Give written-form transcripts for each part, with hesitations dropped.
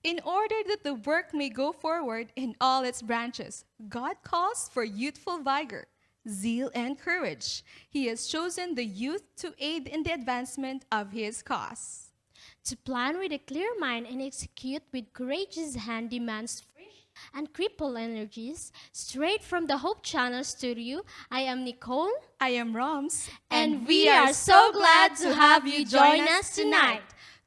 In order that the work may go forward in all its branches, God calls for youthful vigor, zeal, and courage. He has chosen the youth to aid in the advancement of His cause. To plan with a clear mind and execute with courageous hand demands fresh and crippled energies. Straight from the Hope Channel studio, I am Nicole. I am Roms, And we are so glad to have you join us tonight.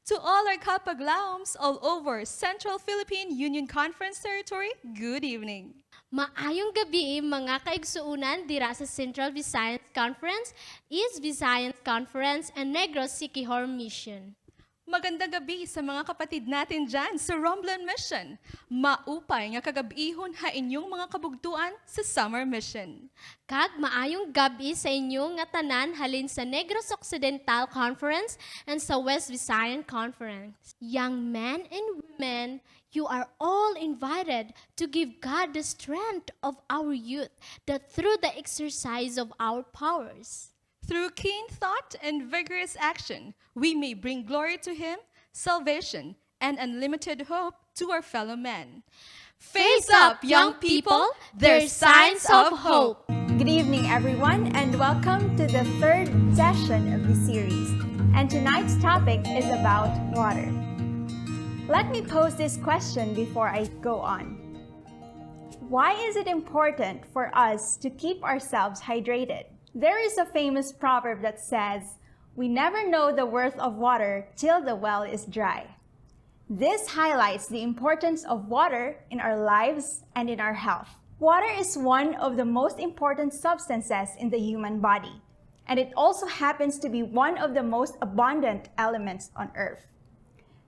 To all our kapaglaoms all over Central Philippine Union Conference Territory, good evening. Maayong gabi mga kaigsuunan dira sa Central Visayas Conference, East Visayas Conference, and Negros Siquijor Mission. Magandang gabi sa mga kapatid natin dyan sa Romblon Mission. Maupay nga kagabihon ha inyong mga kabugtuan sa Summer Mission. Kag maayong gabi sa inyo nga tanan halin sa Negros Occidental Conference and sa West Visayan Conference. Young men and women, you are all invited to give God the strength of our youth that through the exercise of our powers. Through keen thought and vigorous action, we may bring glory to Him, salvation, and unlimited hope to our fellow men. Face up, young people, there's signs of hope. Good evening, everyone, and welcome to the third session of the series. And tonight's topic is about water. Let me pose this question before I go on. Why is it important for us to keep ourselves hydrated? There is a famous proverb that says, "We never know the worth of water till the well is dry." This highlights the importance of water in our lives and in our health. Water is one of the most important substances in the human body, and it also happens to be one of the most abundant elements on earth.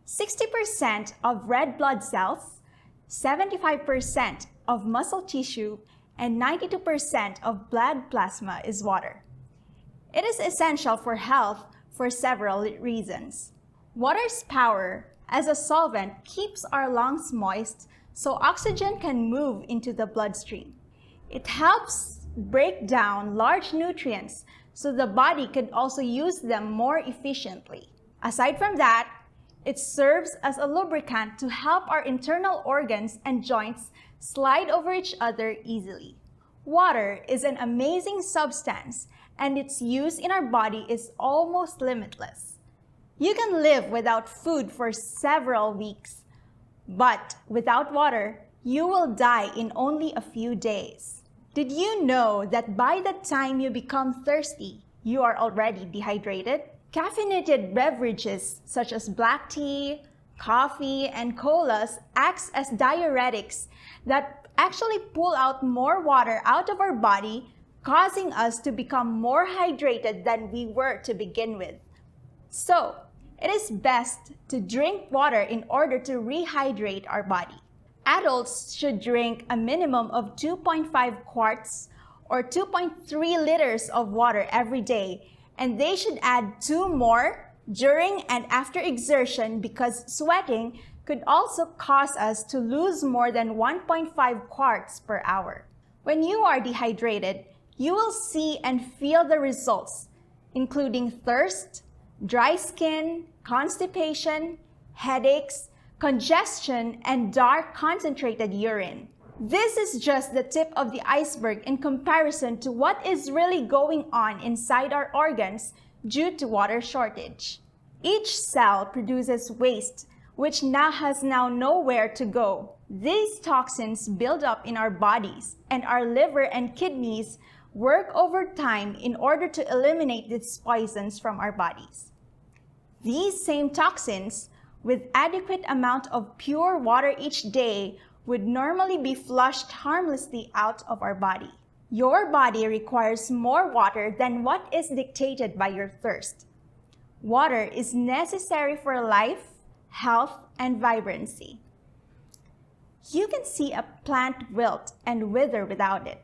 60% of red blood cells, 75% of muscle tissue, and 92% of blood plasma is water. It is essential for health for several reasons. Water's power as a solvent keeps our lungs moist so oxygen can move into the bloodstream. It helps break down large nutrients so the body can also use them more efficiently. Aside from that, it serves as a lubricant to help our internal organs and joints slide over each other easily. Water is an amazing substance, and its use in our body is almost limitless. You can live without food for several weeks, but without water, you will die in only a few days. Did you know that by the time you become thirsty, you are already dehydrated? Caffeinated beverages such as black tea, coffee, and colas acts as diuretics that actually pull out more water out of our body, causing us to become more hydrated than we were to begin with. So, it is best to drink water in order to rehydrate our body. Adults should drink a minimum of 2.5 quarts or 2.3 liters of water every day, and they should add 2 more during and after exertion because sweating could also cause us to lose more than 1.5 quarts per hour. When you are dehydrated, you will see and feel the results, including thirst, dry skin, constipation, headaches, congestion, and dark concentrated urine. This is just the tip of the iceberg in comparison to what is really going on inside our organs due to water shortage. Each cell produces waste which now has nowhere to go. These toxins build up in our bodies, and our liver and kidneys work overtime in order to eliminate these poisons from our bodies. These same toxins, with adequate amount of pure water each day, would normally be flushed harmlessly out of our body. Your body requires more water than what is dictated by your thirst. Water is necessary for life, health, and vibrancy. You can see a plant wilt and wither without it.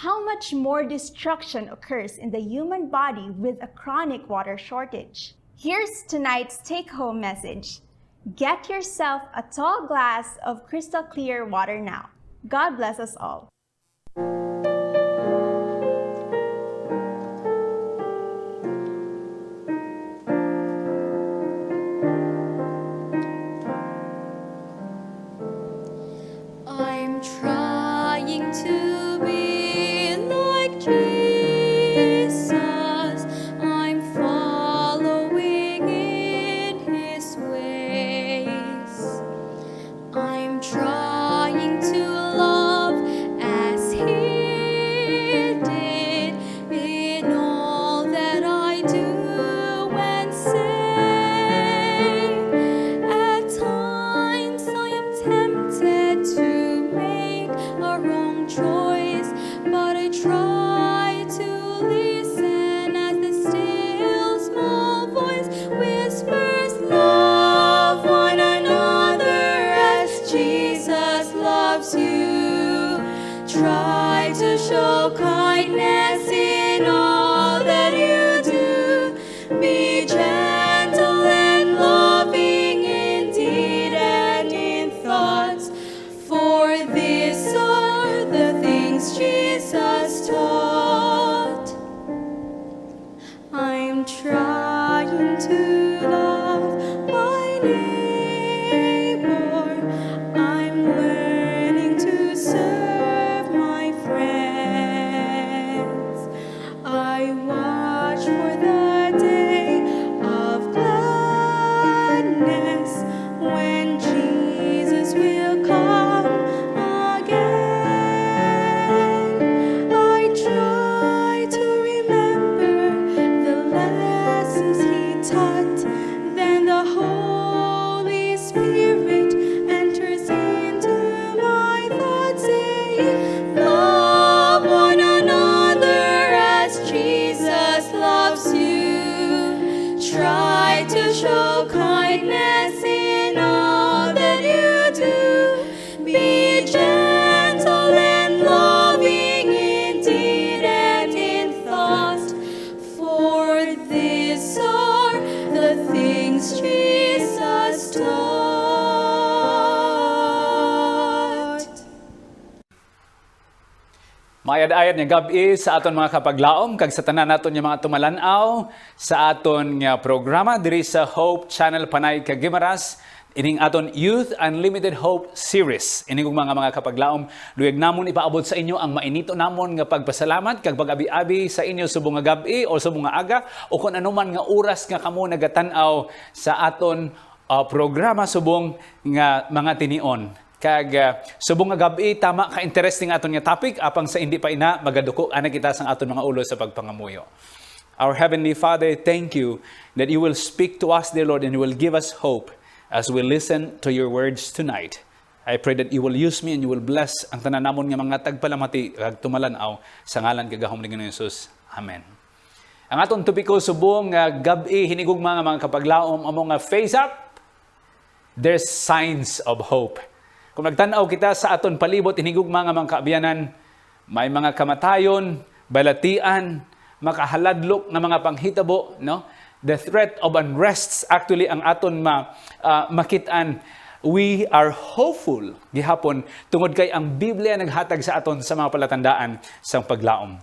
How much more destruction occurs in the human body with a chronic water shortage? Here's tonight's take-home message. Get yourself a tall glass of crystal clear water now. God bless us all. listen as the still small voice whispers, love one another as Jesus loves you. Try to show kindness in all that you do. Be gentle and loving in deed and in thoughts. For these are the things Jesus taught. I'm trying to love my neighbor. I'm learning to serve my friends. I watch for the day of gladness when Jesus will come again. I try to remember the lessons he taught. Then the Holy Spirit enters into my thoughts, saying, love one another as Jesus loves you. Try to show kindness in all that you do. Be gentle and loving in deed and in thought. For these are the things Jesus taught. Mayad-ayad nga gabi sa aton mga kapaglaom kag sa tanan naton nga mga tumalanaw sa aton nga programa diri sa Hope Channel Panay kag Gimaras ining aton Youth Unlimited Hope series. Ining mga kapaglaom luyag namon ipaabot sa inyo ang mainito namon nga pagpasalamat kag pag-abi-abi sa inyo subong nga gabi o subong nga aga o kung anuman nga oras nga kamo nagatan-aw sa aton programa subong nga mga tinion. Kag subong nga gabi tama ka interesting aton nga topic apang sa hindi pa ina magaduko ana kita sang aton mga ulo sa pagpangamuyo. Our Heavenly Father, thank you that you will speak to us, dear Lord, and you will give us hope as we listen to your words tonight. I pray that you will use me and you will bless ang tanan namon nga mga tagpalamati kag tumalanaw sa ngalan kag gahom ni Ginoong Hesus. Amen. Ang aton topiko subong nga gabi hinigog mga kapaglaom amo nga face up. There's signs of hope. Kung nagtanaw kita sa aton palibot, hinigog mga kaabiyanan, may mga kamatayon, balatian, makahaladlok na mga panghitabo, no? The threat of unrests actually ang aton makitaan. We are hopeful gihapon tungod kay ang Biblia naghatag sa aton sa mga palatandaan sang paglaom.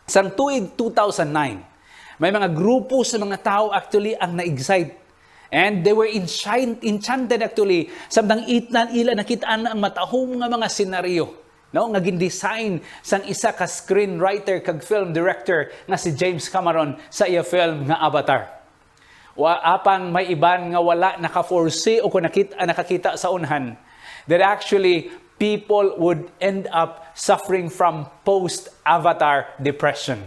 Sang tuig 2009, may mga grupo sa mga tao actually ang na-excite. And they were enchanted actually samtang itnan ila nakitaan ang matahom nga mga senaryo, no, nga gin-design sang isa ka screenwriter kag film director nga si James Cameron sa iya film nga Avatar. Wa apang may iban nga wala naka-foresee o kung nakakita sa unhan that actually people would end up suffering from post-Avatar depression.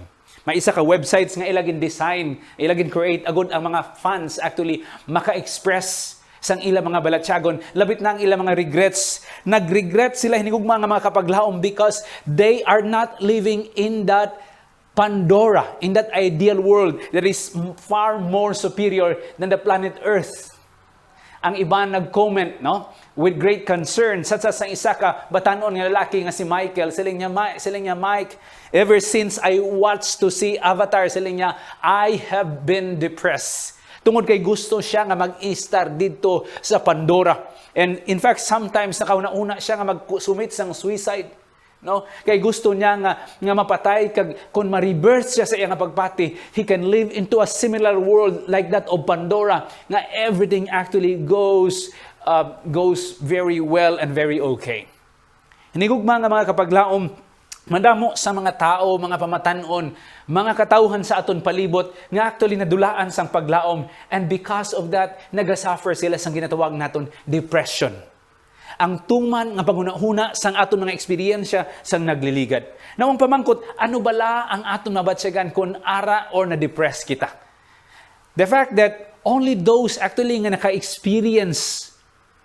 May isa ka websites nga ilagin design, ilagin create agud ang mga fans actually maka-express sang ila mga balatyagon, labit na ang ila mga regrets. Nag-regret sila hinigugma nga mga kapaglaom because they are not living in that Pandora, in that ideal world that is far more superior than the planet Earth. Ang iba nag-comment, no? With great concern, sa isa ka batanon nga lalaki nga si Michael, siling niya, Mike, ever since I watched to see Avatar, siling niya, I have been depressed. Tungod kay gusto siya nga mag-i-star dito sa Pandora. And in fact, sometimes nakauna-una siya nga mag-sumit sang suicide. No? Kay gusto niya nga mapatay kag kung ma-reverse siya sa iyang pagpati, he can live into a similar world like that of Pandora, nga everything actually goes very well and very okay. Hinigugma nga mga kapaglaom, madamo sa mga tao, mga pamatanon, mga katawhan sa aton palibot nga actually nadulaan sang paglaom, and because of that nagasuffer sila sang ginatawag naton depression. Ang tuman nga panghuna-huna sang aton mga eksperyensya sang nagliligad. Nawang pamangkot, ano bala ang aton mabatsyagan kung ara or na-depress kita? The fact that only those actually nga naka-experience,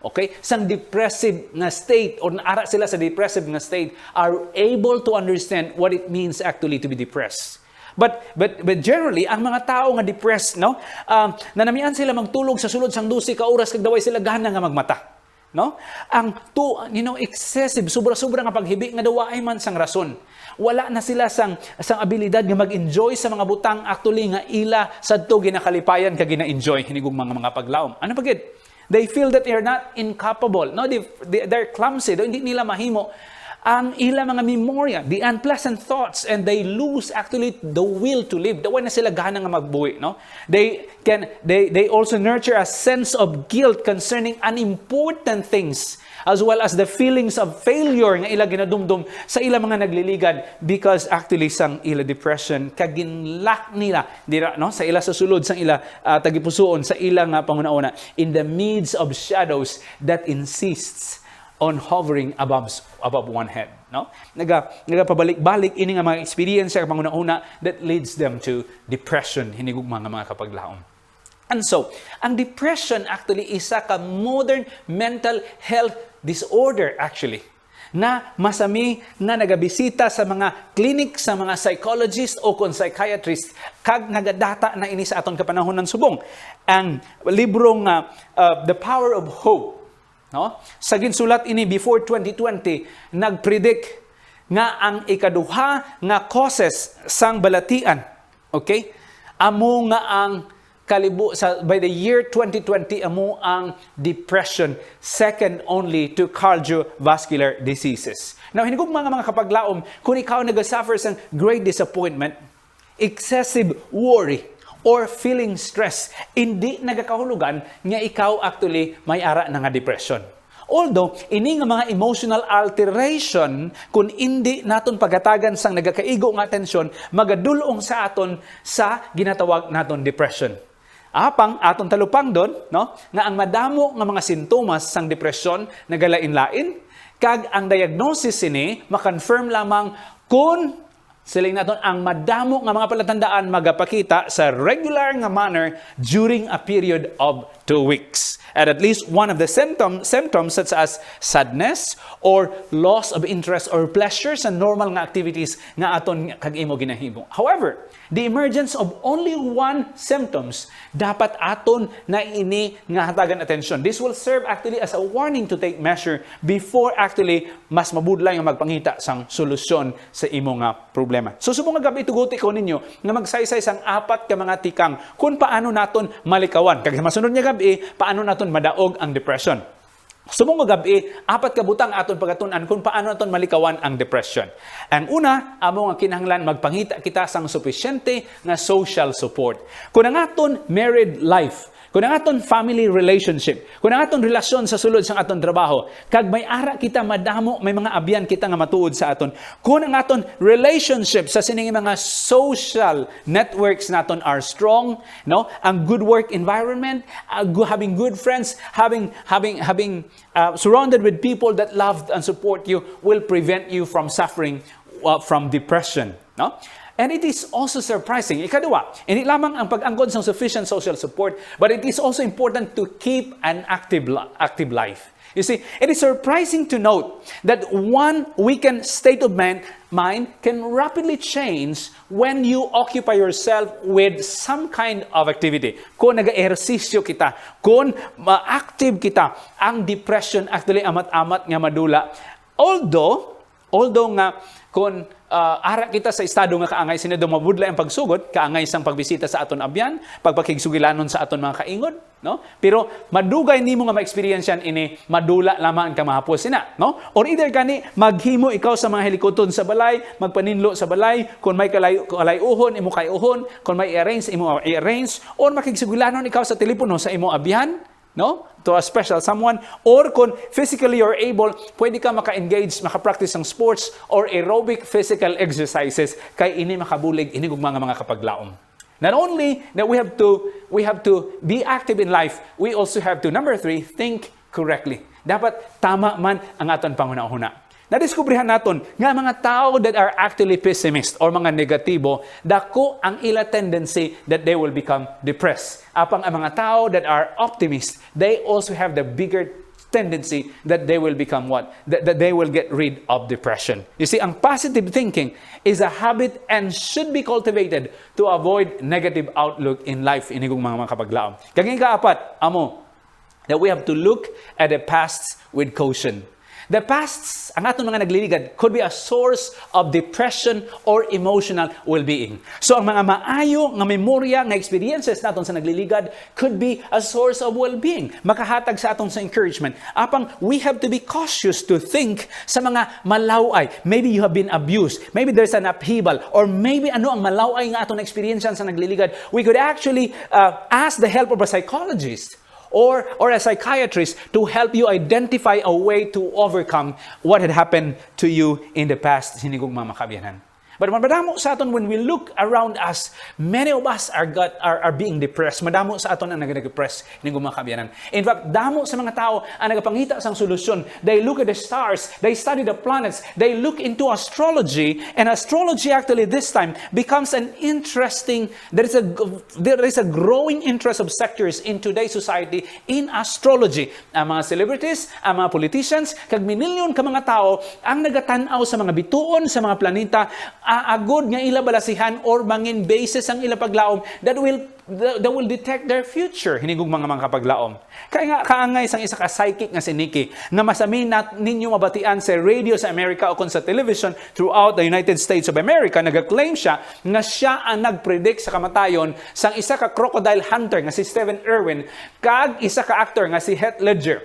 okay, sang depressive nga state or naara sila sa depressive nga state are able to understand what it means actually to be depressed. But generally, ang mga tao nga depressed, no? Nanamian sila magtulog sa sulod sang 12 ka oras kag daway sila gana nga magmata. No? Excessive, sobra-sobra nga paghibi nga dawaay man sang rason. Wala na sila sang abilidad nga mag-enjoy sa mga butang actually nga ila sadto ginakalipayan kag gina-enjoy hinigog mga paglaom. Ano pagid? They feel that they're not incapable. No, they're clumsy. Hindi nila mahimo ang ilang mga memorya, the unpleasant thoughts, and they lose actually the will to live. Dawa na sila gana nga magbuhi, no? They also nurture a sense of guilt concerning unimportant things, as well as the feelings of failure nga ila ginadumdum sa ila mga nagliligad because actually sang ila depression kaginlak nila dira, no, sa ila sa sulod sang ila tagipusoon sa ila nga panguna-una in the midst of shadows that insists on hovering above one head, no? Nagapabalik-balik ini nga mga experience sa panguna-una that leads them to depression hinigug mga kapaglaom. And so, ang depression actually isa ka modern mental health disorder actually na masami nga nagabisita sa mga clinic sa mga psychologist o kon psychiatrist kag nagadata na ini sa aton kapanahon ng subong. Ang librong The Power of Hope, no? Sa ginsulat ini before 2020, nagpredict nga ang ikaduha nga causes sang balatian, okay? Amo nga ang by the year 2020 amo ang depression, second only to cardiovascular diseases. Now, hinigog mga kapaglaom, kung ikaw nagsuffer sang great disappointment, excessive worry, or feeling stress, hindi nagakahulugan nga ikaw actually may ara na nga depression. Although, ini nga mga emotional alteration, kung hindi naton pagatagan sang nagakaigo nga atensyon, magadulong sa aton sa ginatawag naton depression. Apang aton talupang doon, no, nga ang madamo nga mga sintomas sang depression nagalain-lain, kag ang diagnosis ini makonfirm lamang kung siling naton ang madamo nga mga palatandaan magapakita sa regular nga manner during a period of 2 weeks. At least one of the symptoms such as sadness or loss of interest or pleasure sa normal nga activities nga aton kag imo ginahimo. However, the emergence of only one symptoms dapat aton na ini nga hatagan atensyon. This will serve actually as a warning to take measure before actually mas mabudlay nga magpangita sang solusyon sa imo nga problema. So subong nga gabi tuguti ko ninyo nga magsaysay sang 4 ka mga tikang kung paano naton malikawan. Kag masunod nga gabi paano naton madaog ang depression. Subong gabi 4 ka butang aton pagatun-an kung paano naton malikawan ang depression. Ang una, amo nga kinahanglan magpangita kita sang sufisyente nga social support. Kung ang aton married life, kung ang aton family relationship, kung ang aton relasyon sa sulod sang aton trabaho, kag may ara kita madamo, may mga abyan kita nga matuod sa aton. Kung ang aton relationship sa sining mga social networks naton are strong, no? Ang good work environment, having good friends, having surrounded with people that love and support you will prevent you from suffering from depression, no? And it is also surprising. Ikadua, hindi lamang ang pag-anggod ng sufficient social support, but it is also important to keep an active life. You see, it is surprising to note that one weakened state of mind can rapidly change when you occupy yourself with some kind of activity. Kung nag-ehersisyo kita, kung active kita, ang depression actually amat-amat nga madula. Although nga kung ara kita sa estado nga kaangay sinado mabudlay ang pagsugod, kaangay sang pagbisita sa aton abyan, pagpakigsugilanon sa aton mga kaingod, no? Pero madugay nimo nga ma-experience ini madula lamang ka mahapos sina, no? Or either kani maghimo ikaw sa mga helikoton sa balay, magpaninlo sa balay, kung may kalayuhon imo kayuhon, kung may i-arrange imo i-arrange, or makigsugilanon ikaw sa telepono sa imo abyan, no? To a special someone, or kung physically you're able, pwede ka maka-engage, maka-practice ng sports or aerobic physical exercises kay ini makabulig ini mga kapaglaom. Not only that we have to be active in life, we also have to, number 3, think correctly. Dapat tama man ang aton panghuna-huna. Nadiskubrihan naton nga mga tao that are actually pessimist or mga negatibo, dako ang ila tendency that they will become depressed. Apang ang mga tao that are optimist, they also have the bigger tendency that they will become what? That they will get rid of depression. You see, ang positive thinking is a habit and should be cultivated to avoid negative outlook in life. Inigong mga kapaglaom. Kaging kaapat, amo, that we have to look at the past with caution. The pasts, ang atong mga nagliligad, could be a source of depression or emotional well-being. So ang mga maayo nga memorya, nga experiences naton sa nagliligad could be a source of well-being. Makahatag sa aton sa encouragement. Apang we have to be cautious to think sa mga malaway. Maybe you have been abused. Maybe there's an upheaval. Or maybe ano ang malaway nga aton experience sa nagliligad. We could actually ask the help of a psychologist or a psychiatrist to help you identify a way to overcome what had happened to you in the past. Hinigong mamakabiyanan. But madamo sa aton, when we look around us, many of us are being depressed. Madamo sa aton ang nag-depress, hinigong makabiyanan. In fact, damo sa mga tao ang nagapangita sang solusyon. They look at the stars, they study the planets, they look into astrology, and astrology actually this time becomes an interesting, there is a growing interest of sectors in today's society in astrology. Ang mga celebrities, ang mga politicians, kag minilyon ka mga tao ang nagatanaw sa mga bituon, sa mga planeta, aagod nga ila balasihan or mangin basis ang ila paglaom that will detect their future. Hinigong mga kapaglaom. Kaya nga kaangay sang isa ka psychic nga si Nikki nga masamin ninyo mabatian sa radio sa America o kung sa television throughout the United States of America, nag-claim siya nga siya ang nag-predict sa kamatayon sang isa ka crocodile hunter nga si Stephen Irwin kag isa ka actor nga si Heath Ledger.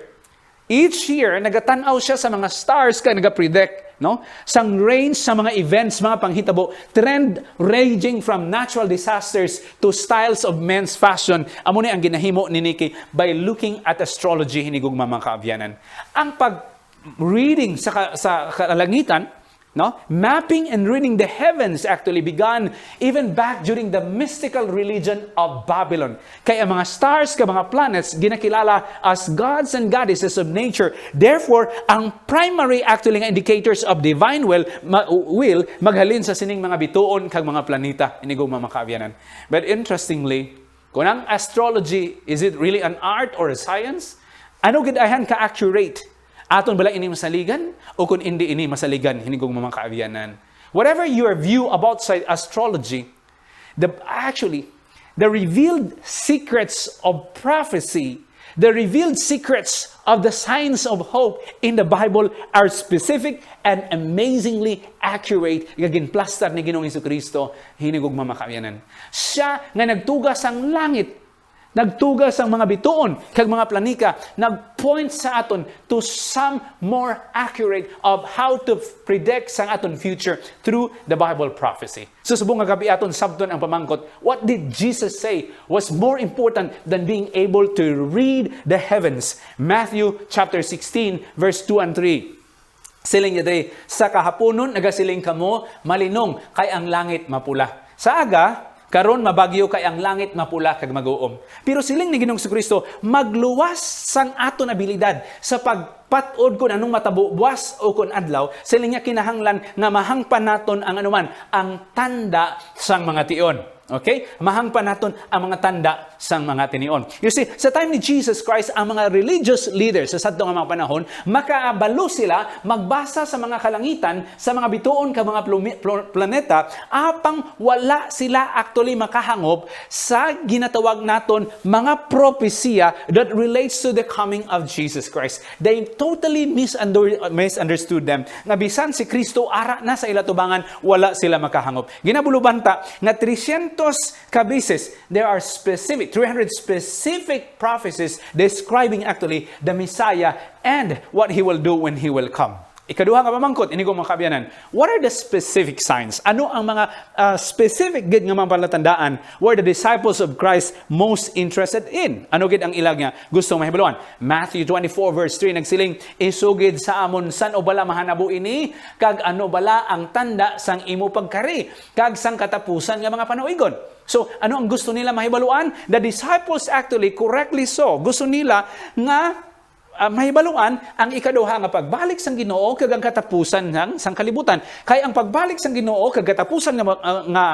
Each year, nagatanaw siya sa mga stars kaya nag-predict, no? Sang range sa mga events, mga panghitabo, trend ranging from natural disasters to styles of men's fashion. Amo ni ang ginahimo ni Nikki by looking at astrology, hinigong mga kaabyanan. Ang pag-reading sa kalangitan, no? Mapping and reading the heavens actually began even back during the mystical religion of Babylon. Kaya mga stars, mga planets, ginakilala as gods and goddesses of nature. Therefore, ang primary actually nga indicators of divine will maghalin sa sining mga bituon kag mga planeta. Inigong mga kaabyanan. But interestingly, kung ang astrology, is it really an art or a science? Ano gidahan ka-accurate? Aton bala ini masaligan o kung hindi ini masaligan, hinigong mga kaabyanan. Whatever your view about astrology, the revealed secrets of prophecy, the revealed secrets of the signs of hope in the Bible are specific and amazingly accurate. Gaginplastar ni Ginoong Jesucristo, hinigong mga kaabyanan. Siya nga nagtugas ang langit, nagtugas ang mga bituon, kag mga planika, nag-point sa aton to some more accurate of how to predict sang aton future through the Bible prophecy. So subong nga gabi aton sabton ang pamangkot, what did Jesus say was more important than being able to read the heavens? Matthew chapter 16, verse 2 and 3. Siling niya sa kahaponon nagasiling kamo, malinong kay ang langit mapula. Sa aga, karon mabagyo kay ang langit mapula kag mag-uom. Pero siling ni Ginoong Jesucristo, magluwas sang aton abilidad sa pagpatod kun anong matabo buwas o kun adlaw, siling niya kinahanglan nga mahangpan naton ang anuman, ang tanda sang mga tion. Okay? Mahangpan naton ang mga tanda sang mga tinion. You see, sa time ni Jesus Christ, ang mga religious leaders sa sadtong mga panahon, makaabalo sila magbasa sa mga kalangitan, sa mga bituon ka mga planeta, apang wala sila actually makahangop sa ginatawag naton mga propesya that relates to the coming of Jesus Christ. They totally misunderstood them. Nga bisan si Kristo ara na sa ilatubangan, wala sila makahangop. Ginabulubanta nga 300 kabises, there are 300 specific prophecies describing actually the Messiah and what He will do when He will come. Ikaduha nga pamangkot, ini ko mga kaabyanan. What are the specific signs? Ano ang mga specific gid nga mga palatandaan were the disciples of Christ most interested in? Ano gid ang ilag nga gustong mahibaluan? Matthew 24 verse 3 nagsiling, isugid sa amon san o bala mahanabo ini, kag ano bala ang tanda sang imo pagkari, kag sang katapusan nga mga panuigon. So, ano ang gusto nila mahibaluan? The disciples actually correctly so. Gusto nila nga mahibaluan ang ikaduha nga pagbalik sang Ginoo kag ang katapusan ng sangkalibutan. Kay ang pagbalik sang Ginoo kag katapusan nga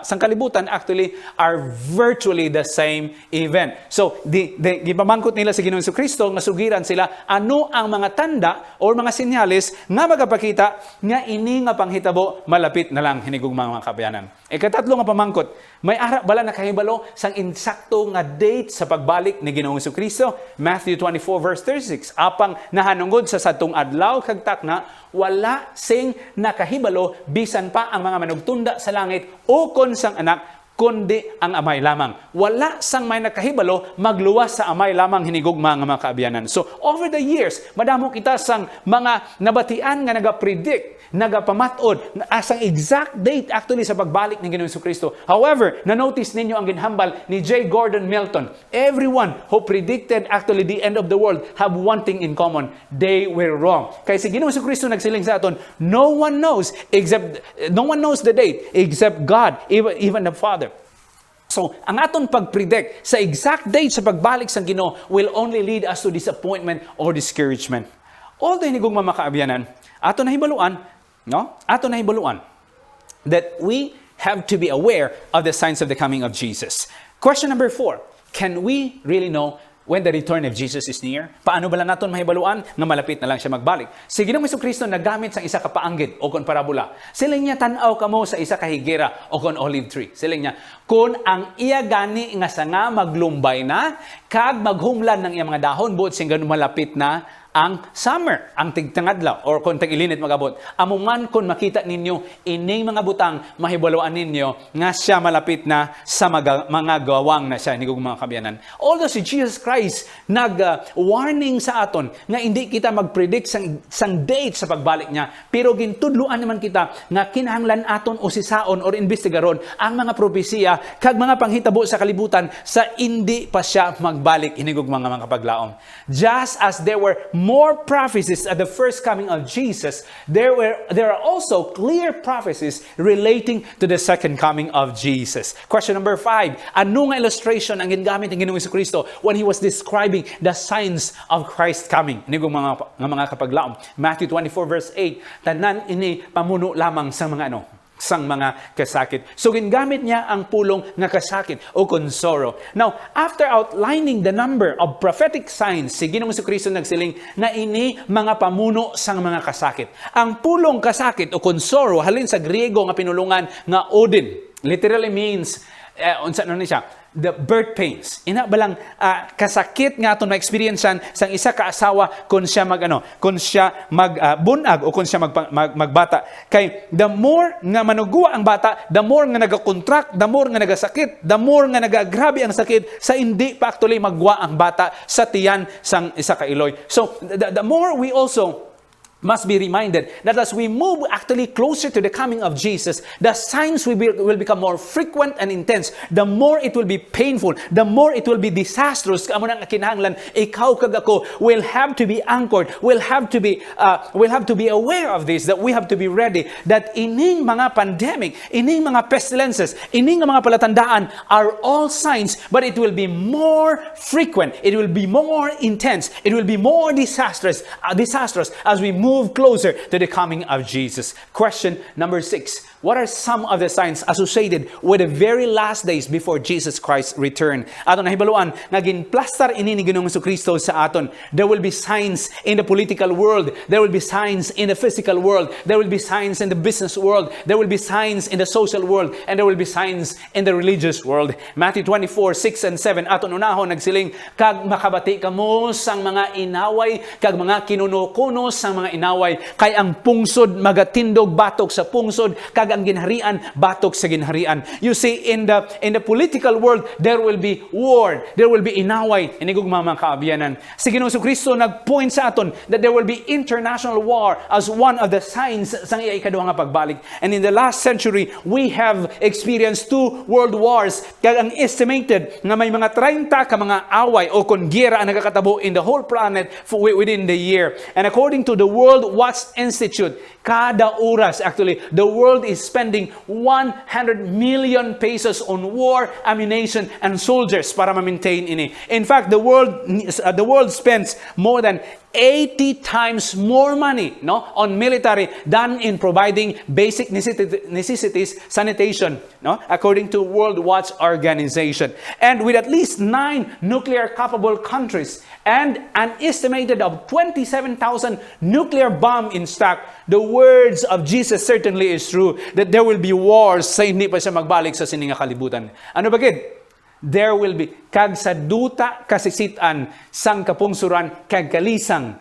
sangkalibutan actually are virtually the same event. So gipamangkot nila sa Ginoong Kristo nga sugiran sila ano ang mga tanda or mga senyales nga magapakita nga ini nga panghitabo malapit na lang hinigugma mga kabayanan. Ikatatlo nga pamangkot, may ara bala nakahibalo sang insakto nga date sa pagbalik ni Ginoong Kristo. Matthew 24 verse 36. Apang nahanungod sa sadtong adlaw kag takna, wala sing nakahibalo bisan pa ang mga manugtunda sa langit o kon sang anak kundi ang amay lamang. Wala sang may nakahibalo magluwas sa amay lamang hinigugma nga mga kaabiyanan. So over the years, madamo kita sang mga nabatian nga nagapredict, nagapamatod asang exact date actually sa pagbalik ni Ginoong Kristo. However, na-notice ninyo ang ginhambal ni J. Gordon Milton. Everyone who predicted actually the end of the world have one thing in common. They were wrong. Kaya si Ginoong Kristo nagsiling sa aton, no one knows the date except God, even the Father. So, ang aton pag-predict sa exact date sa pagbalik sa Ginoo will only lead us to disappointment or discouragement. Although hinigong mamakaabiyanan, aton nahibaluan, aton nahibaluan that we have to be aware of the signs of the coming of Jesus. Question number 4, can we really know when the return of Jesus is near? Paano ba lang natin mahibaluan na malapit na lang siya magbalik? Si Ginoong Kristo nagamit sa isa ka paanggid o kon parabola. Siling niya tanaw kamo sa isa ka higera o kon olive tree. Siling niya, kung ang iya gani nga sanga maglumbay na, kag maghumlan ng iya mga dahon, buot sing ganun malapit na ang summer, ang tigtangadlaw, or kung tag-ilinit magabot. Amuman kung makita ninyo, ining mga butang, mahibaluan ninyo, nga siya malapit na sa mga gawang na siya, hinigog mga kabiyanan. Although si Jesus Christ nag-warning sa aton, nga hindi kita mag-predict sang date sa pagbalik niya, pero gintudluan naman kita, nga kinahanglan aton o sisaon or investigaron ang mga propesiya, kag mga panghitabo sa kalibutan, sa hindi pa siya magbalik, hinigog mga kapaglaom. Just as there were more prophecies at the first coming of Jesus, there are also clear prophecies relating to the second coming of Jesus. Question number 5, ano nga illustration ang gingamit ng Ginoong Kristo when He was describing the signs of Christ coming? Ini mga kapaglaom. Matthew 24 verse 8, tanan ini pamuno lamang sa mga sang mga kasakit. So, gingamit niya ang pulong nga kasakit o konsoro. Now, after outlining the number of prophetic signs, si Ginoong Kristo nagsiling na ini mga pamuno sang mga kasakit. Ang pulong kasakit o konsoro, halin sa Griego nga pinulungan nga Odin, literally means, the birth pains. Ina balang kasakit nga aton ma-experiencean sang isa ka asawa kung siya magbunag o kung siya magbata. Kay the more nga manugwa ang bata, the more nga nagakontract, the more nga nagasakit, the more nga nagagrabe ang sakit sa hindi pa actually magwa ang bata sa tiyan sang isa ka iloy. So the more we also must be reminded that as we move actually closer to the coming of Jesus, the signs will become more frequent and intense. The more it will be painful, the more it will be disastrous. Amo nang kinahanglan, ikaw kag ako will have to be anchored. We'll have to be aware of this, that we have to be ready. That ining mga pandemic, ining mga pestilences, ining mga palatandaan are all signs, but it will be more frequent. It will be more intense. It will be more disastrous as we move closer to the coming of Jesus. Question number 6. What are some of the signs associated with the very last days before Jesus Christ's return? Aton nahibaluan nga ginplastar ini ni Ginoong Kristo sa aton. There will be signs in the political world. There will be signs in the physical world. There will be signs in the business world. There will be signs in the social world. And there will be signs in the religious world. Matthew 24, 6 and 7. Aton unahon nagsiling, kag makabati kamo sang mga inaway, kag mga kinuno-kuno sang mga inaway, kay ang pungsod magatindog batok sa pungsod, kag ang ginharian batok sa ginharian. You see, in the political world, there will be war, there will be inaway, inigog mga kaabiyanan. Si Ginoong Kristo nag-point sa aton that there will be international war as one of the signs sang iya ikaduha nga pagbalik. And in the last century, we have experienced 2 world wars. Kag ang estimated nga may mga 30 ka mga away o kon giyera ang nagakatabo in the whole planet within the year. And according to the World Watch Institute, kada oras, actually, the world is is spending 100 million pesos on war, ammunition, and soldiers para ma-maintain ini. In fact, the world spends more than 80 times more money, no, on military than in providing basic necessities, sanitation, no, according to World Watch Organization. And with at least 9 nuclear-capable countries and an estimated of 27,000 nuclear bomb in stock, the words of Jesus certainly is true that there will be wars sa hindi pa siya magbalik sa sininga kalibutan. Ano ba gid? There will be kag sa duta kasisitan sang kapungsuran kag kalisang,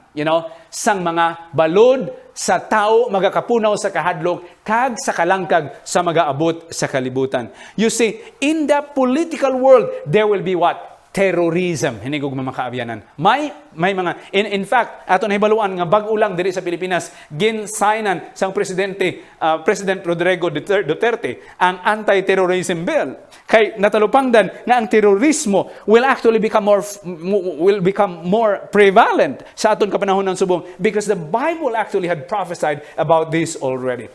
sang mga balod sa tao magakapunaw sa kahadlok kag sa kalangkag sa magaabot sa kalibutan. You see, in the political world, there will be what? Terrorism. Hindi ko mamakaabianan. May mga, in fact, ato nahibaluan nga bag-o lang diri sa Pilipinas, ginsainan sang President Rodrigo Duterte ang anti-terrorism bill. Kay natalupangdan nga ang terorismo will actually become more prevalent sa aton kapanahon ng subong because the Bible actually had prophesied about this already.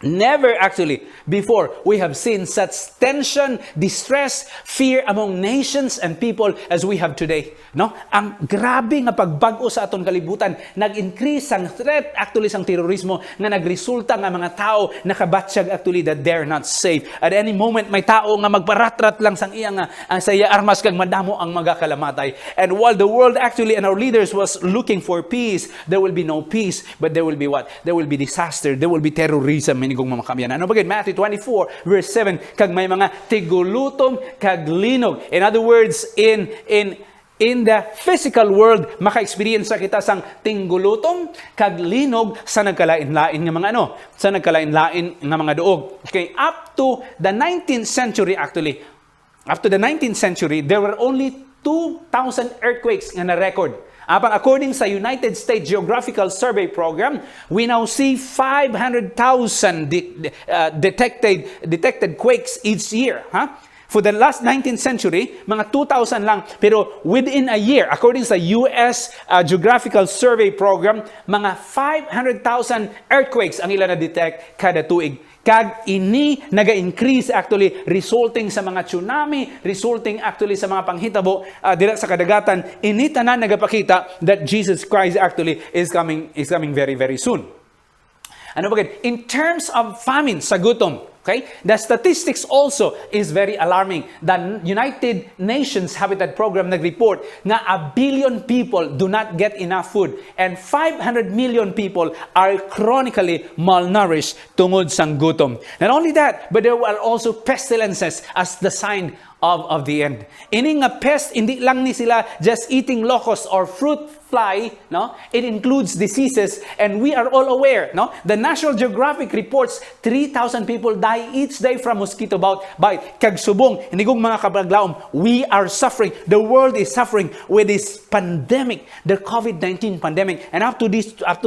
Never actually before we have seen such tension, distress, fear among nations and people as we have today. No? Ang grabe nga pagbago sa aton kalibutan, nag-increase ang threat actually sang terorismo nga nagresulta nga mga tao nakabatsyag actually that they're not safe. At any moment may tao nga magparatrat lang sang iyang sa iya armas kag madamo ang magakalamatay. And while the world actually and our leaders was looking for peace, there will be no peace, but there will be what? There will be disaster, there will be terrorism. Kung mamakabyan. Ano ba gid? Matthew 24 verse 7, kag may mga tigulutom kag linog. In other words, in the physical world, maka-experience kita sang tinggulutom kag linog sa nagkalain-lain nga mga sa nagkalain-lain nga mga duog. Okay, up to the 19th century actually. Up to the 19th century, there were only 2,000 earthquakes nga na-record. According sa United States Geographical Survey Program, we now see 500,000 detected quakes each year. For the last 19th century, mga 2,000 lang. Pero within a year, according sa US Geographical Survey Program, mga 500,000 earthquakes ang ila na-detect kada tuig. Kag ini naga-increase actually resulting sa mga tsunami, resulting actually sa mga panghitabo dira sa kadagatan. Ini tanan nagapakita that Jesus Christ actually is coming very very soon. Ano ba gid? In terms of famine sa gutom, okay? The statistics also is very alarming. The United Nations Habitat Program nag-report na 1 billion people do not get enough food and 500 million people are chronically malnourished tungod sang gutom. Not only that, but there are also pestilences as the sign of the end. Ini nga pest, hindi lang ni sila just eating locusts or fruit fly, no? It includes diseases and we are all aware, no? The National Geographic reports 3,000 people die each day from mosquito bite. Kag subong, hindi kong mga kabaglaom, we are suffering. The world is suffering with this pandemic, the COVID-19 pandemic. And up to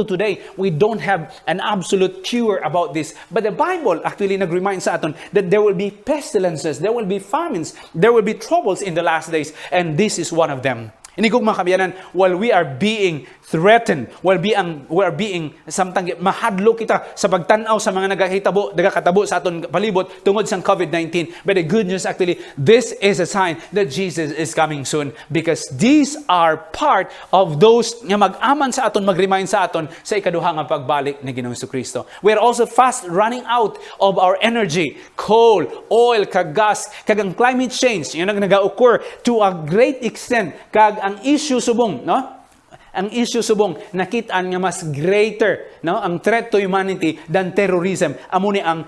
today, we don't have an absolute cure about this. But the Bible actually nag-remind sa aton that there will be pestilences, there will be famines, there will be troubles in the last days, and this is one of them. Ini kong mga kabiyanan, while we are being threatened, while we are being samtang mahadlo kita sa pagtanaw sa mga nagakatabo sa aton palibot tungod sa COVID-19. But the good news actually, this is a sign that Jesus is coming soon because these are part of those nga mag-aman sa aton, mag-remind sa aton sa ikaduha nga pagbalik ni Ginoong Jesucristo. We are also fast running out of our energy, coal, oil, kag gas, kag ang climate change, yun ang nag-occur to a great extent, kag ang issue subong, no? Ang issue subong nakitaan nga mas greater, no, ang threat to humanity than terrorism. Amo ni ang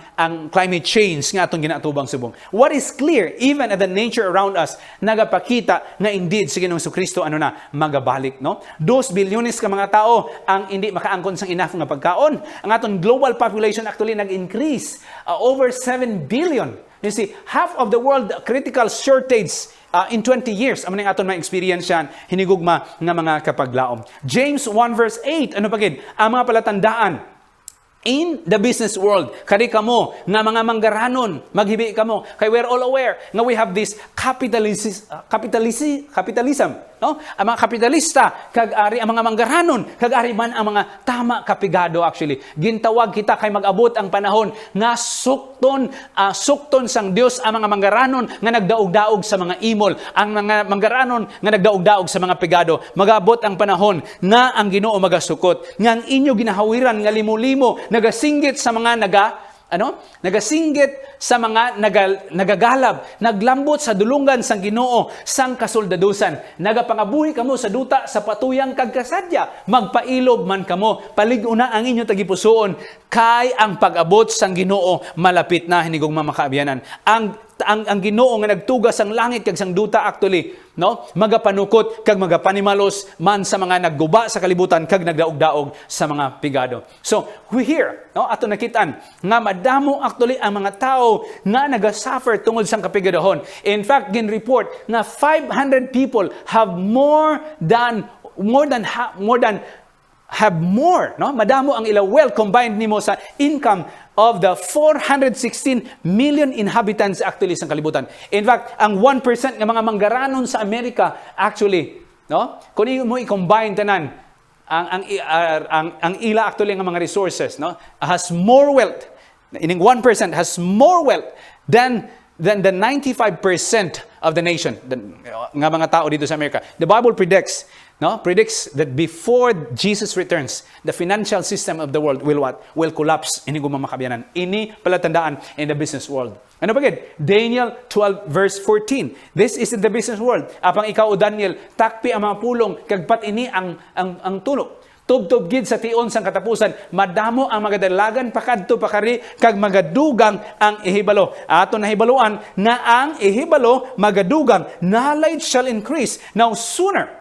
climate change nga atong ginatubang subong. What is clear, even at the nature around us, nagapakita nga indeed si Ginoong Jesucristo magabalik, no? 2 bilyones ka mga tao ang hindi makaangkon sang enough nga pagkaon. Ang aton global population actually nag-increase over 7 billion. You see, half of the world critical shortage in 20 years, amo ning aton ma-experience yan, hinigugma nga mga kapaglaom. James 1 verse 8, ano pa gid? Ang mga palatandaan in the business world, kadi kamo nga mga manggaranon, maghibi kamo. Kay we're all aware nga we have this capitalism, no? Ang mga kapitalista, kag ari ang mga manggaranon, kag ari man ang mga tama kapigado actually. Gintawag kita kay mag-abot ang panahon nga sukton sang Dios ang mga manggaranon nga nagdaog-daog sa mga imol, ang mga manggaranon nga nagdaog-daog sa mga pigado. Mag-abot ang panahon na ang Ginoo magasukot, nga ang inyo ginahawiran nga limo-limo nagasinggit sa mga nagasinggit sa mga nagagalab, naglambot sa dulungan sang Ginoo sang kasoldadusan. Nagapangabuhi kamo sa duta sa patuyang kagkasadya, magpailob man kamo. Palig-una ang inyo tagipusoon kay ang pag-abot sang Ginoo malapit na, hinigong mamakaabiyanan. Ang Ginoo nga nagtugas sang langit kag sang duta actually, no? Magapanukot kag magapanimalos man sa mga nagguba sa kalibutan kag nagdaog-daog sa mga pigado. So, we hear, no? Ato nakitaan nga madamo actually ang mga tao nga nagasuffer tungod sang kapigadahon. In fact, gin-report na 500 people have no? Madamo ang ila wealth combined nimo sa income of the 416 million inhabitants actually sa kalibutan. In fact, ang 1% ng mga manggaranon sa Amerika actually, no? Kung mo i-combine tanan ang ila actually ng mga resources, no? Has more wealth. Ining 1% has more wealth than the 95% of the nation, nga mga tao dito sa Amerika. The Bible predicts that before Jesus returns, the financial system of the world will collapse. Ini gumamakabiyanan. Ini palatandaan in the business world. Ano ba gid? Daniel 12 verse 14. This is in the business world. Apang ikaw o Daniel, takpi ang mga pulong kagpat ini ang tulok. Tub-tub gid sa tion sang katapusan, madamo ang magadalagan pakadto pakari kag magadugang ang ihibalo. Ato nahibaluan na ang ihibalo magadugang, knowledge shall increase. Now sooner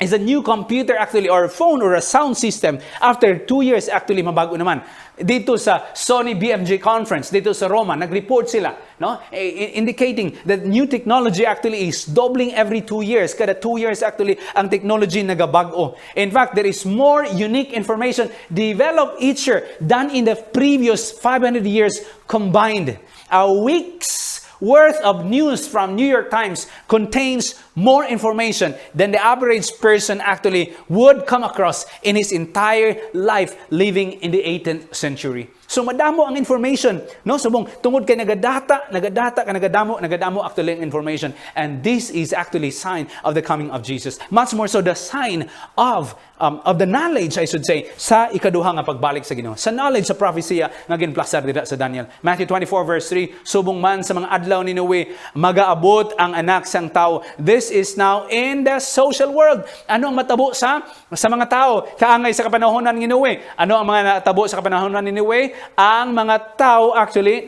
is a new computer actually or a phone or a sound system. After 2 years actually mabago naman. Dito sa Sony BMJ conference, dito sa Roma, nag-report sila, no? Indicating that new technology actually is doubling every 2 years. Kada 2 years actually ang technology nagabago. In fact, there is more unique information developed each year than in the previous 500 years combined. A week's worth of news from New York Times contains more information than the average person actually would come across in his entire life living in the 18th century. So madamo ang information, no? Subong tungod kay nagadamo actually ang information, and this is actually sign of the coming of Jesus. Much more so the sign of the knowledge, I should say, sa ikaduha nga pagbalik sa Ginoo. Sa knowledge sa prophecia nga ginplasar dira sa Daniel. Matthew 24 verse 3, subong man sa mga adlaw ni Noe magaabot ang anak sang tao. This is now in the social world. Ano ang matabo sa mga tao kaangay sa kapanahonan ni Noe? Ano ang mga natabo sa kapanahonan ni Noe? Ang mga tao actually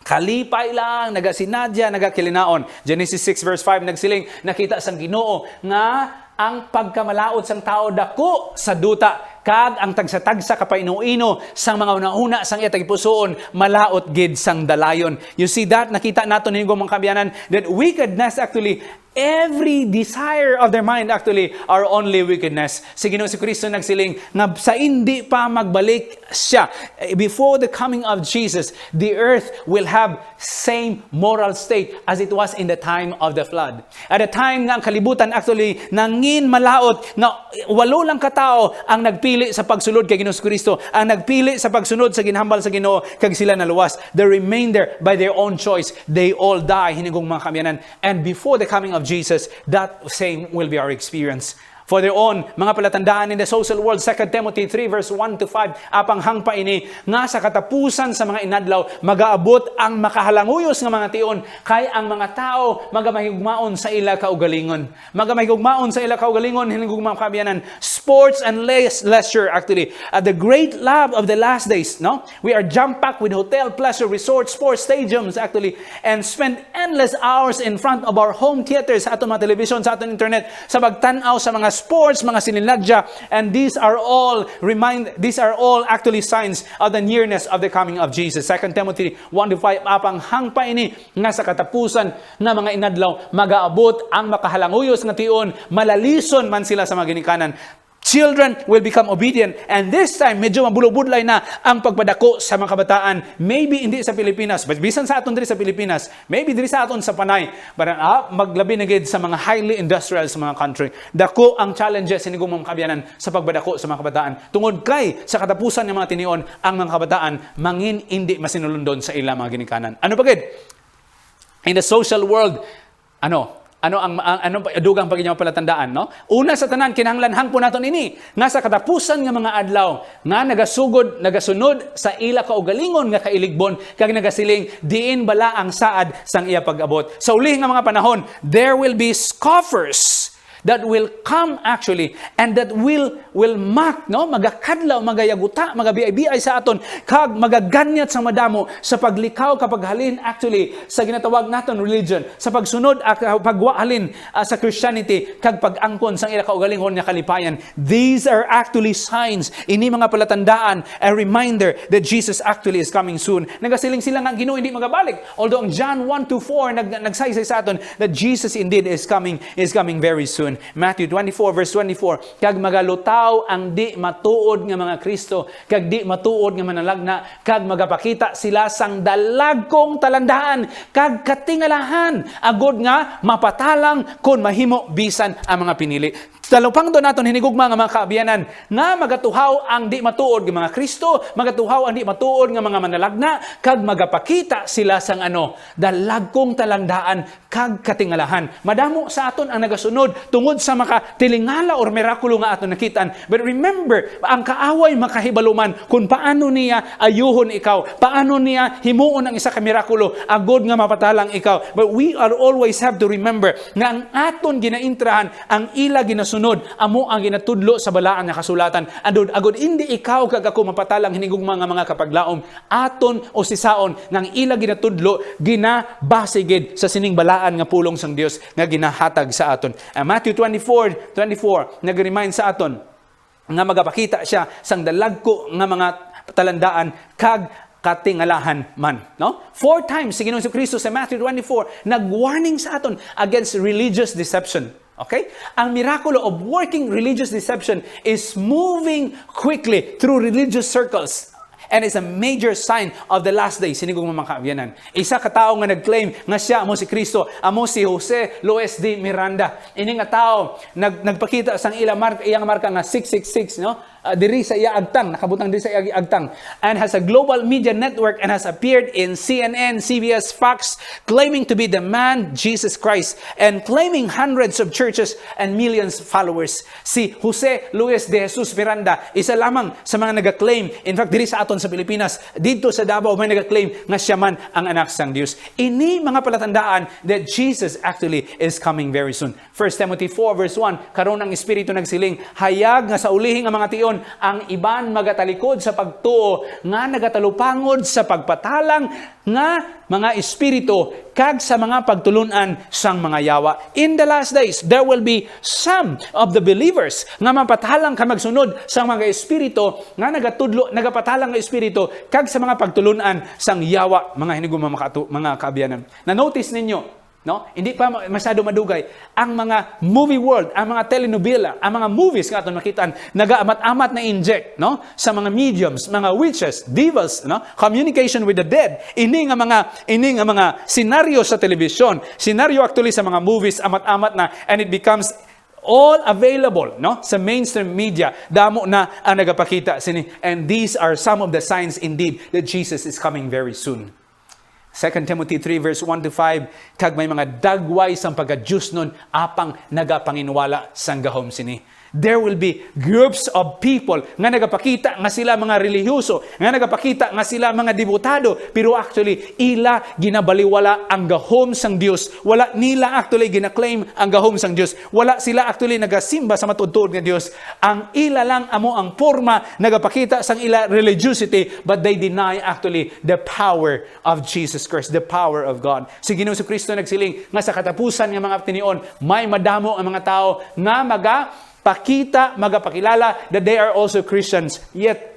kalipay lang, nagasinadya, nagakilinaon. Genesis 6 verse 5 nagsiling, nakita sang Ginoo nga ang pagkamalaot sang tao dako sa duta kag ang tagsa-tagsa kapainuino sang mga una-una sang iya tagipusoon malaot gid sang dalayon. You see that? Nakita nato ninyo mga kabiyanan that wickedness actually, every desire of their mind actually are only wickedness. Si Ginoo si Kristo nagsiling nga sa hindi pa magbalik siya, before the coming of Jesus, the earth will have same moral state as it was in the time of the flood. At the time nga ang kalibutan actually nangin malaot nga walo lang katao ang nagpili sa pagsulod kay Ginoo si Kristo, ang nagpili sa pagsunod sa ginhambal sa Ginoo kag sila naluwas. The remainder by their own choice, they all die, hinigong mga kamyanan. And before the coming of Jesus, that same will be our experience. For their own mga palatandaan in the social world, 2 Timothy 3 verse 1 to 5, apang hangpa ini nga sa katapusan sa mga inadlaw magaabot ang makahalanguyos nga mga tion kay ang mga tao magamahigugmaon sa ila kaugalingon. Magamahigugmaon sa ila kaugalingon hinigong mga kabiyanan. Sports and leisure actually, the great love of the last days, no? We are jam-packed with hotel, pleasure, resorts, sports stadiums actually, and spend endless hours in front of our home theaters sa atong mga television, sa atong internet, sa pagtan-aw sa mga sports, mga sininadya, and these are all actually signs of the nearness of the coming of Jesus. 2 Timothy 1:5, apang hangpa ini nga sa katapusan na mga inadlaw magaabot ang makahalanguyos nga tion, malalison man sila sa mga ginikanan. Children will become obedient. And this time, medyo mabulubudlay na ang pagpadako sa mga kabataan. Maybe hindi sa Pilipinas, but bisan sa aton diri sa Pilipinas, maybe diri sa aton sa Panay, but maglabi na gid sa mga highly industrial sa mga country. Dako ang challenges ini mga kaabyanan sa pagpadako sa mga kabataan. Tungod kay sa katapusan ng mga tinion, ang mga kabataan mangin hindi masinulundon sa ilang mga ginikanan. Ano pa gid? In the social world, ano dugang paginaw palatandaan, no? Una sa tanan kinahanglanhang po naton ini nga sa katapusan nga mga adlaw nga nagasunod sa ila kaugalingon nga kailigbon kag nagasiling diin bala ang saad sang iya pag-abot. Sa uli nga mga panahon, there will be scoffers that will come actually and that will mock, no, magakadlaw, magayaguta, magabiay-biay sa aton kag magaganyat sa madamo sa paglikaw kapag halin actually sa ginatawag naton religion, sa pagsunod pagwahalin sa Christianity kag pag-angkon sang ila kaugalingon nga kalipayan. These are actually signs, ini mga palatandaan, a reminder that Jesus actually is coming soon. Nagasiling sila nga Ginoo hindi magabalik, although ang John 1:24 nagsaysay sa aton that Jesus indeed is coming very soon. Matthew 24 verse 24, kag magalutaw ang di matuod nga mga Kristo, kag di matuod nga manalagna, kag magapakita sila sang dalagkong talandaan, kag katingalahan, agod nga mapatalang kun mahimo bisan ang mga pinili. Talupang doon natin hinigugma nga mga kaabiyanan nga magatuhaw ang di matuod nga mga Kristo, magatuhaw ang di matuod nga mga manalagna, kag magapakita sila sang dalagkong talandaan kag katingalahan. Madamo sa aton ang nagasunod tungod sa makatilingala or mirakulo nga aton nakitaan. But remember, ang kaaway makahibaluman kung paano niya ayuhon ikaw, paano niya himuon ang isa ka mirakulo agod nga mapatalang ikaw. But we are always have to remember nga ang aton ginaintrahan, ang ila ginasunod, amo ang ginatudlo sa balaan nga kasulatan. Agod hindi ikaw kag ako mapatalang hinigugma nga mga kapaglaom, aton o sisaon nang ila ginatudlo ginabasigid sa sining balaan nga pulong sang Dios nga ginahatag sa aton. Matthew 24 nag-remind sa aton nga magapakita siya sang dalagko nga mga talandaan kag katingalahan man, no? 4 times si Ginoong Kristo sa Matthew 24 nag-warning sa aton against religious deception. Okay? Ang miracle of working religious deception is moving quickly through religious circles. And it's a major sign of the last days. Sinigong mga kaabiyanan. Isa katao nga nag-claim nga siya amo si Kristo, amo si Jose Luis de Miranda. Ini nga tao nagpakita sang iyang marka nga 666, no? Diri sa iya agtang, nakabutang diri sa iya agtang, and has a global media network and has appeared in CNN, CBS, Fox, claiming to be the man Jesus Christ and claiming hundreds of churches and millions followers. Si Jose Luis de Jesus Miranda, isa lamang sa mga nag-claim, in fact diri sa aton sa Pilipinas, dito sa Davao may nag-claim nga siya man ang anak sang Dios. Ini mga palatandaan that Jesus actually is coming very soon. 1 Timothy 4 verse 1, karon ang Espiritu nagsiling, hayag nga sa ulihing nga mga tion ang iban magatalikod sa pagtuo nga nagatalupangod sa pagpatalang nga mga espiritu kag sa mga pagtulunan sang mga yawa. In the last days, there will be some of the believers nga mapatalang ka magsunod sa mga espiritu nga nagapatalang nga espiritu kag sa mga pagtulunan sang yawa, mga hinigong mga kaabiyanan. Na-notice ninyo, no? Hindi pa masyado madugay ang mga movie world, ang mga telenovela, ang mga movies nga aton makitaan nagaamat-amat na inject, no, sa mga mediums, mga witches, divas, no, communication with the dead. Ini nga mga scenario sa television, scenario actually sa mga movies amat-amat na, and it becomes all available, no, sa mainstream media. Damo na ang nagapakita sini, and these are some of the signs indeed that Jesus is coming very soon. 2 Timothy 3 verse 1 to 5, kag may mga dagway sang pagka-Diyos nun apang nagapanginwala sang gahom sini. There will be groups of people nga nagapakita nga sila mga relihiyoso, nga nagapakita nga sila mga debutado, pero actually ila ginabaliwala ang gahom sang Dios. Wala nila actually gina-claim ang gahom sang Dios. Wala sila actually nagasimba sa matuod nga Dios. Ang ila lang amo ang forma nagapakita sang ila religiosity, but they deny actually the power of Jesus Christ, the power of God. Si Ginoong Kristo nagsiling nga sa katapusan nga mga tinion, may madamo ang mga tao nga magapakilala that they are also Christians, yet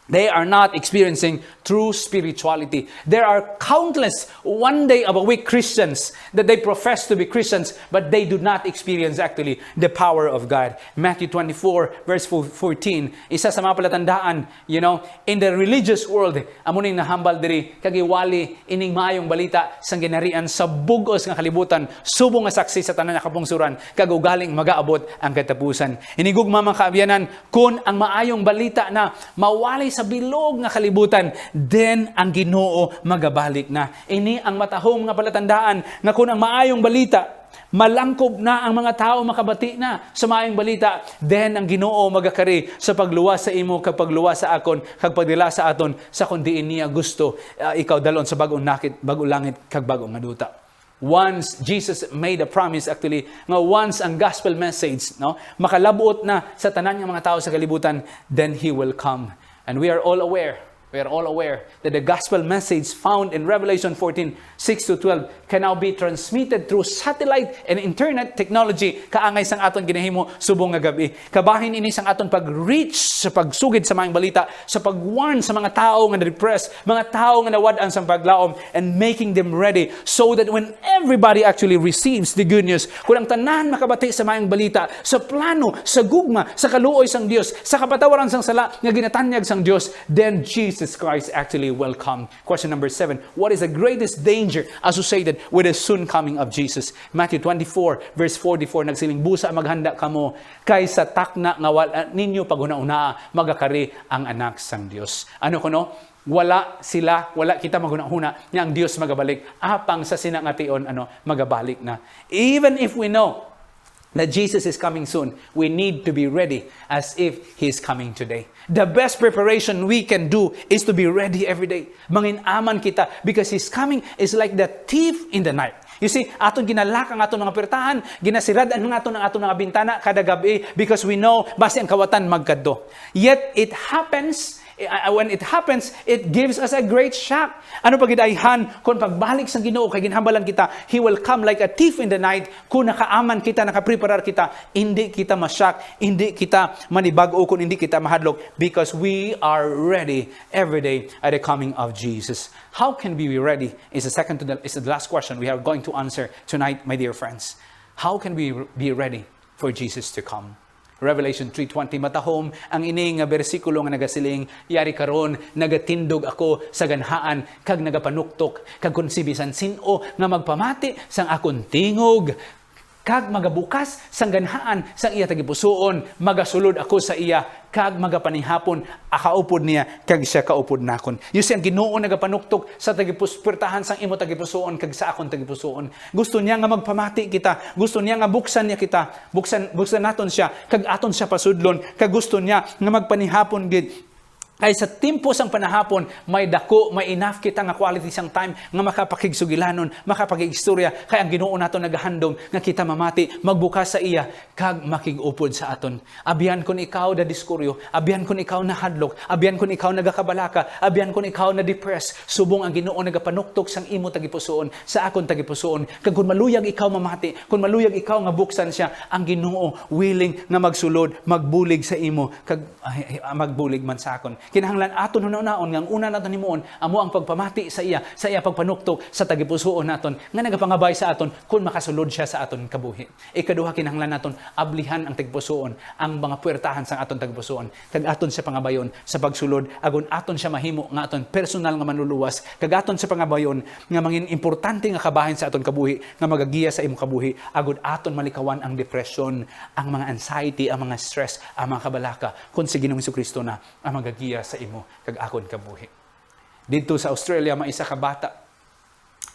They are not experiencing true spirituality. There are countless one day of a week Christians that they profess to be Christians, but they do not experience actually the power of God. Matthew 24 verse 14, isa sa mga palatandaan, in the religious world, amo ning nahambal diri kagiwali ining maayong balita sang ginarian sa bug-os nga kalibutan, subong nga saksi sa tanan nga kapungsuran, kag ugaling magaabot ang katapusan. Inigugma mga kaabyanan, kun ang maayong balita na mawalay sa bilog nga kalibutan, then ang Ginoo magabalik na. Ini ang matahom nga palatandaan nga kung ang maayong balita malangkob na ang mga tao, makabati na sa maayong balita, then ang Ginoo magakari sa pagluwas sa imo, kag pagluwas sa akon, kag pagdila sa aton sa kundiin niya gusto ikaw dalon sa bagong nakit, bagong langit, kag bagong nga duta. Once Jesus made a promise actually, nga once ang gospel message makalabuot na sa tanan nga mga tao sa kalibutan, then He will come. And we are all aware that the gospel message found in Revelation 14:6-12 can now be transmitted through satellite and internet technology, kaangay sang aton ginahimo subong nga gabi. Kabahin ini sang aton pag-reach sa pagsugid sa maayong balita, sa pag-warn sa mga tao nga na-depressed, mga tao nga nawad-an sang paglaom, and making them ready so that when everybody actually receives the good news, kung ang tanan makabati sa maayong balita, sa plano, sa gugma, sa kaluoy sang Dios, sa kapatawaran sang sala nga ginatanyag sang Dios, then Jesus Christ actually will come. Question number 7. What is the greatest danger associated with the soon coming of Jesus? Matthew 24 verse 44, nagsiling, busa maghanda kamo kay sa takna nga wala ninyo paguna-una magakari ang anak sang Dios. Ano kuno? Wala kita maguna-una nga ang Dios magabalik apang sa sinangation magabalik na. Even if we know that Jesus is coming soon, we need to be ready as if He's coming today. The best preparation we can do is to be ready every day. Mangin-aman kita because His coming is like the thief in the night. You see, aton ginalak ang aton mga pertahan, ginasirad ang aton mga bintana kada gabi because we know base ang kawatan magkadto. Yet it happens. When it happens, it gives us a great shock. Ano pagidayhan kung pagbalik sa Ginoo kay ginhambalan kita, He will come like a thief in the night. Kung nakaaman kita, nakapreparar kita, hindi kita ma-shock, hindi kita manibag-o, kung hindi kita mahadlok, because we are ready every day at the coming of Jesus. How can we be ready? Is the last question we are going to answer tonight, my dear friends. How can we be ready for Jesus to come? Revelation 3:20, matahom ang ini nga bersikulo nga nagasiling, yari karon nagatindog ako sa ganhaan kag nagapanuktok kag kun sibisan sino nga magpamati sang akon tingog kag magabukas sang ganhaan sang iya tagipusoon, magasulod ako sa iya kag magapanihapon akaupod niya kag siya kaupod nakon. You see, ang Ginoo nagapanuktok sa tagipuspertahan sang imo tagipusoon kag sa akon tagipusoon. Gusto niya nga magpamati kita, gusto niya nga buksan niya kita, buksan naton siya kag aton siya pasudlon, kag gusto niya nga magpanihapon gid. Kay sa timpo sang panahapon, may enough kita nga quality sang time nga makapakigsugilanon, makapakigstorya, kay ang Ginoo naton nagahandom nga kita mamati, magbukas sa iya, kag makigupod sa aton. Abiyan kon ikaw na diskuryo, abiyan kon ikaw na hadlok, abiyan kon ikaw nagakabalaka, abiyan kon ikaw na depressed, subong ang Ginoo nagapanuktok sang imo tagipusoon, sa akon tagipusoon. Kag kun maluyag ikaw mamati, kun maluyag ikaw nga buksan siya, ang Ginoo willing nga magsulod, magbulig sa imo, kag magbulig man sa akon. Kinahanglan aton hunaon nga una naton himuon amo ang pagpamati sa iya pagpanuktok sa tagipusoon naton nga nagapangabay sa aton kun makasulod siya sa aton kabuhi. Ikaduha, kinahanglan naton ablihan ang tagipusoon, ang mga puwertahan sa aton tagipusoon, kag aton sa pangabayon sa pagsulod agon aton siya mahimo nga aton personal nga manluluwas, kag aton sa pangabayon nga mangin importante nga kabahin sa aton kabuhi nga magagiya sa imong kabuhi agon aton malikawan ang depression, ang mga anxiety, ang mga stress, ang mga kabalaka kun si Ginoong Jesucristo na ang magagiya sa imo kag akon kabuhi. Dito sa Australia, may isa ka bata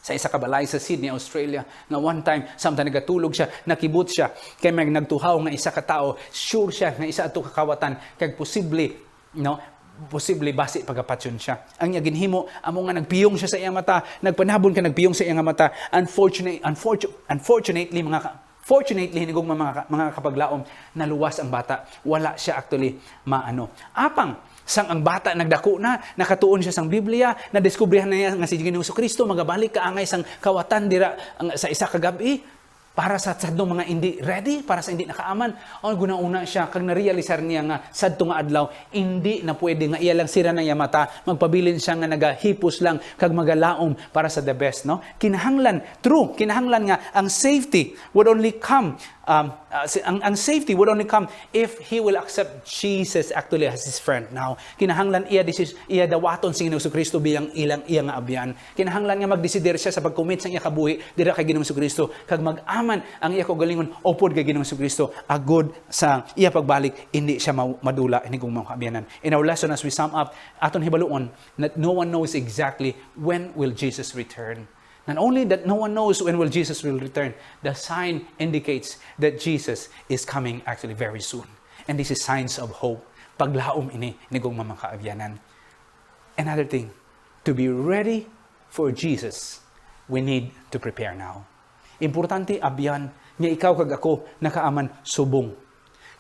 sa isa ka balay sa Sydney, Australia, nga one time samtang nagatulog siya, nakibot siya kay may nagtuhaw nga isa ka tawo, sure siya nga isa ato kakawatan kag posible basi pagapatyon siya. Ang niya ginhimo amo nga nagpiyong siya sa iyang mata, nagpanabon ka nagpiyong sa iyang mata. Unfortunately hinigog mga kapaglaom, naluwas ang bata. Wala siya actually apang sang ang bata nagdako na, nakatuon siya sang Biblia, nadiskubrihan na niya nga si Ginoong Jesucristo magabalik kaangay sang kawatan dira sa isa ka gabi. para sa sadtong mga hindi ready, para sa hindi nakaaman. O gunauna siya, kag narealisar niya nga sadtong nga adlaw, hindi na pwede nga iya lang sira na iya mata, magpabilin siya nga nagahipos lang, kag magalaom para sa the best. No? Kinahanglan nga ang safety would only come ang safety would only come if he will accept Jesus actually as his friend. Now, kinahanglan iya dawaton si Ginoong Kristo bilang iya nga abyan. Kinahanglan nga magdesider siya sa pagcommit sa iya kabuhi dira kay Ginoong Kristo kag mag-aman ang iya kaugalingon upod kay Ginoong Kristo agud sa iya pagbalik hindi siya madula ini kung mga kabyanan. In our lesson as we sum up aton hibaluon that no one knows exactly when will Jesus return. Not only that no one knows when will Jesus will return, the sign indicates that Jesus is coming actually very soon. And this is signs of hope. Paglaom ini kung mga kaabyanan. Another thing, to be ready for Jesus, we need to prepare now. Importante abyan nga ikaw kag ako nakaaman subong.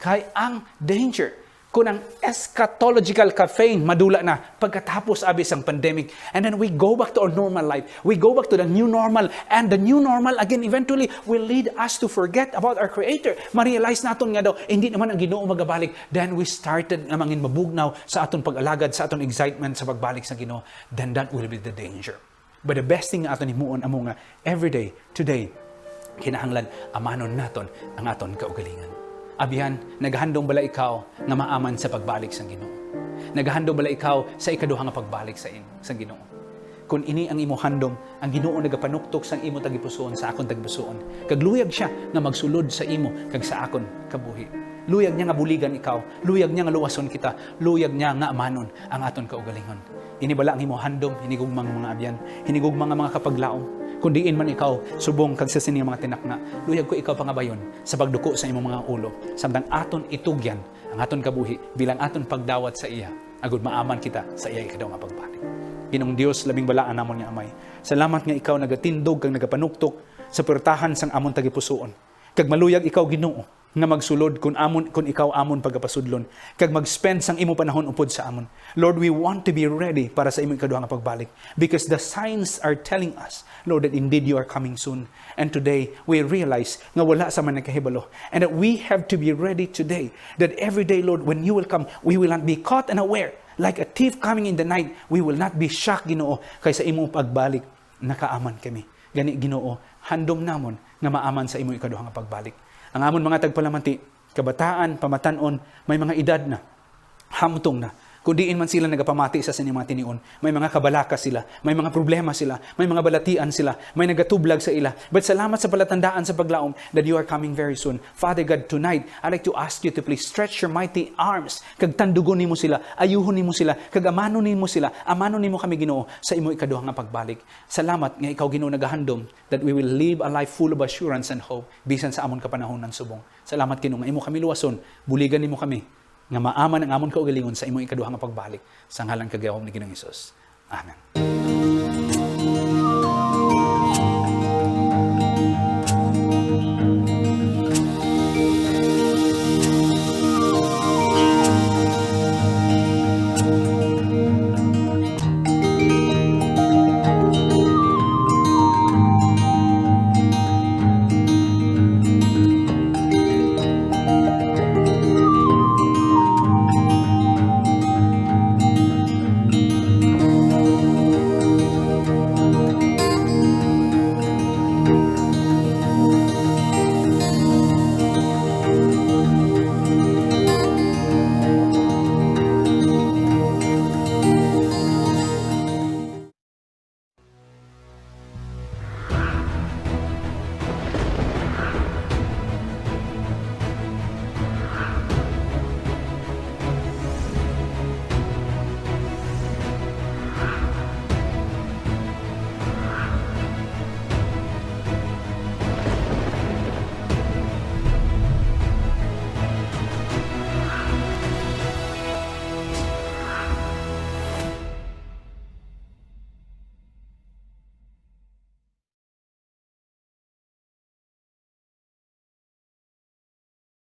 Kay ang danger kung ang eschatological caffeine madula na pagkatapos abis ang pandemic, and then we go back to our normal life, we go back to the new normal, and the new normal again eventually will lead us to forget about our Creator. Ma-realize naton nga daw hindi naman ang Ginoo magabalik, then we started na mangin mabugnaw sa aton pag-alagad, sa aton excitement sa pagbalik sa Ginoo, then that will be the danger. But the best thing nga aton himuon amo nga every day today kinahanglan amanon naton ang aton kaugalingan. Abihan, naghandong bala ikaw nga maaman sa pagbalik sa Ginoo. Naghandong bala ikaw sa ikaduha nga pagbalik sa Ginoo. Kung ini ang imo handom, ang Ginoo nagapanuktok sa imo tagipusoon sa akon tagipusoon. Kag luyag siya nga magsulod sa imo kag sa akon kabuhi. Luyag niya nga buligan ikaw, luyag niya nga luwason kita, luyag niya nga amanon ang aton kaugalingon. Ini bala ang imo handom, hinigugmang mga abyan, hinigugmang mga kapaglaom. Kung diin man ikaw, subong kag sa sining mga tinakna, luyag ko ikaw pangabayon sa pagduko sa imong mga ulo. Samtang aton itugyan ang aton kabuhi bilang aton pagdawat sa iya, agud maaman kita sa iya ikaduha nga pagbalik. Ginoong Dios, labing balaan namon nga Amay. Salamat nga ikaw nagatindog kag nagapanuktok sa pertahan sang amon tagipusoon. Kag maluyag ikaw Ginoo nga magsulod kung ikaw amon pagapasudlon, kag mag-spend sang imo panahon upod sa amon. Lord, we want to be ready para sa imo ikaduha nga pagbalik because the signs are telling us, Lord, that indeed you are coming soon. And today we realize nga wala sa man nakahibalo, and that we have to be ready today, that every day, Lord, when you will come, we will not be caught unaware like a thief coming in the night. We will not be shocked, Ginoo, kay sa imo pagbalik nakaaman kami. Gani Ginoo, handom namon nga maaman sa imo ikaduha nga pagbalik. Ang amon mga tagpalamanti, kabataan, pamatanon, may mga edad na, hamtong na. Kung diin man sila nagapamati sa sining mga tinion, may mga kabalaka sila, may mga problema sila, may mga balatian sila, may nagatublag sa ila. But salamat sa palatandaan sa paglaom that you are coming very soon. Father God, tonight, I'd like to ask you to please stretch your mighty arms, kag tandugon nimo sila, ayuhon nimo sila, kag amanon nimo sila, amanon nimo kami Ginoo sa imo ikaduha nga pagbalik. Salamat nga ikaw Ginoo nagahandom that we will live a life full of assurance and hope bisan sa amon kapanahon ng subong. Salamat Ginoo nga imo kami luwason, buligan nimo kami nga maaman ang amon kaugalingon sa imo ikaduha nga pagbalik sa ngalan kag Ginoong ni Ginoong Hesus. Amen.